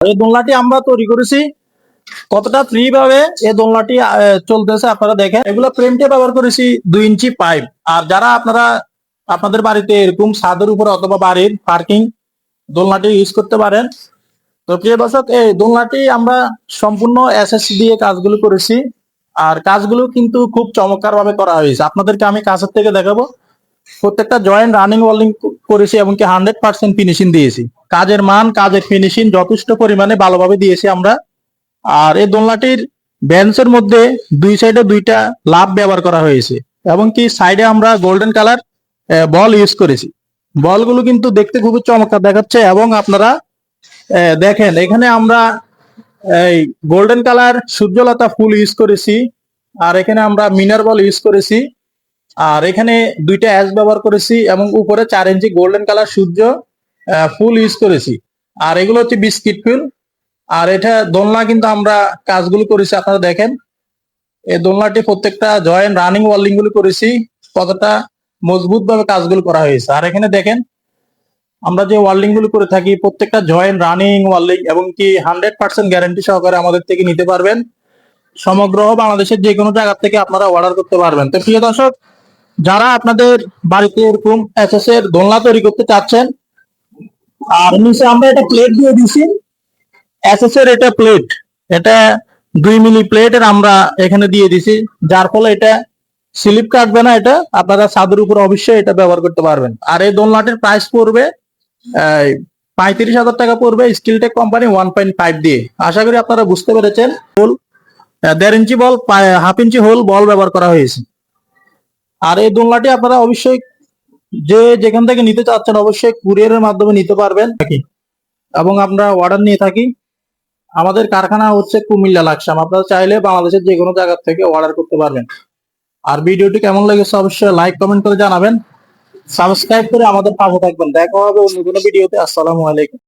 এই দোলনাটি আমরা তৈরি করেছি কতটা ফ্রি ভাবে এই দোলনাটি চলতেছে আপনারা দেখেন। এগুলো প্রিন্টে ব্যবহার করেছি 2 ইঞ্চি পাইপ। আর যারা আপনারা আপনাদের বাড়িতে এরকম ছাদের উপর অথবা বাড়ির পার্কিং দোলনাটি ইউজ করতে পারেন। তো প্রিয় দর্শক, এই দোলনাটি আমরা সম্পূর্ণ এসএসসি দিয়ে কাজগুলো করেছি। আর কাজগুলো কিন্তু খুব চমৎকার ভাবে করা হয়েছে, আপনাদেরকে আমি কাছের থেকে দেখাবো। প্রত্যেকটা জয়েন্ট রানিং ওয়েল্ডিং করেছি এবং কি 100% ফিনিশিং দিয়েছি। কাজের মান, কাজের ফিনিশিং যথেষ্ট পরিমাণে ভালোভাবে দিয়েছি আমরা। আর এই দোলনাটির বেঞ্চের মধ্যে দুই সাইডে দুইটা লাভ ব্যবহার করা হয়েছে এবং কি সাইডে আমরা গোল্ডেন কালার বল ইউজ করেছি। বলগুলো কিন্তু দেখতে খুবই চমৎকার দেখাচ্ছে এবং আপনারা দেখেন এখানে আমরা এই গোল্ডেন কালার সূর্যলতা ফুল ইউজ করেছি। আর এখানে আমরা মিনার বল ইউজ করেছি। আর এখানে দুইটা অ্যাশ ব্যবহার করেছি এবং উপরে 4 ইঞ্চি গোল্ডেন কালার সূর্য ফুল ইউজ করেছি। আর এগুলো হচ্ছে বিস্কিট ফুল। আর এটা দোলনা কিন্তু আমরা কাজগুলো করেছি, আপনারা দেখেন এই দোলনাটি প্রত্যেকটা জয়েন্ট রানিং ওয়েল্ডিং গুলো করেছি, কতটা মজবুত ভাবে কাজগুলো করা হয়েছে। আর এখানে দেখেন আমরা যে ওয়েল্ডিং গুলো করে থাকি প্রত্যেকটা জয়েন্ট রানিং ওয়েল্ডিং এবং কি 100% গ্যারান্টি সহকারে আমাদের থেকে নিতে পারবেন। সমগ্র বাংলাদেশের যে কোনো জায়গা থেকে আপনারা অর্ডার করতে পারবেন। তো প্রিয় দর্শক, যারা আপনাদের বাড়িতে এরকম এসএস এর দোলনা তৈরি করতে চাচ্ছেন, আর নিচে আমরা এটা প্লেট দিয়ে দিছি। এসএস এর এটা প্লেট, এটা 2 মিলি প্লেটের আমরা এখানে দিয়ে দিছি, যার ফলে এটা স্লিপ কাটবে না। এটা আপনারা ছাদের উপর অবশ্যই এটা ব্যবহার করতে পারবেন। আর এই দোলনাটির প্রাইস পড়বে 35,000 টাকা পড়বে স্টিলটেক কোম্পানি 1.5 দিয়ে। আশা করি আপনারা বুঝতে পেরেছেন। হোল 1.5 ইঞ্চি বল, 1/2 ইঞ্চি হোল বল ব্যবহার করা হয়েছে। আর এই দোলনাটি আপনারা অবশ্যই যে যেখান থেকে নিতে চাচ্ছেন অবশ্যই কুরিয়ারের মাধ্যমে নিতে পারবেন নাকি, এবং আমরা অর্ডার নিয়ে থাকি। আমাদের কারখানা হচ্ছে কুমিল্লা লাকসাম, আপনারা চাইলে বাংলাদেশের যে কোনো জায়গা থেকে অর্ডার করতে পারবেন। আর ভিডিওটি কেমন লেগেছে অবশ্যই লাইক কমেন্ট করে জানাবেন, সাবস্ক্রাইব করে আমাদের পাশে থাকবেন। দেখা হবে অন্য কোনো ভিডিওতে। আসসালামু আলাইকুম।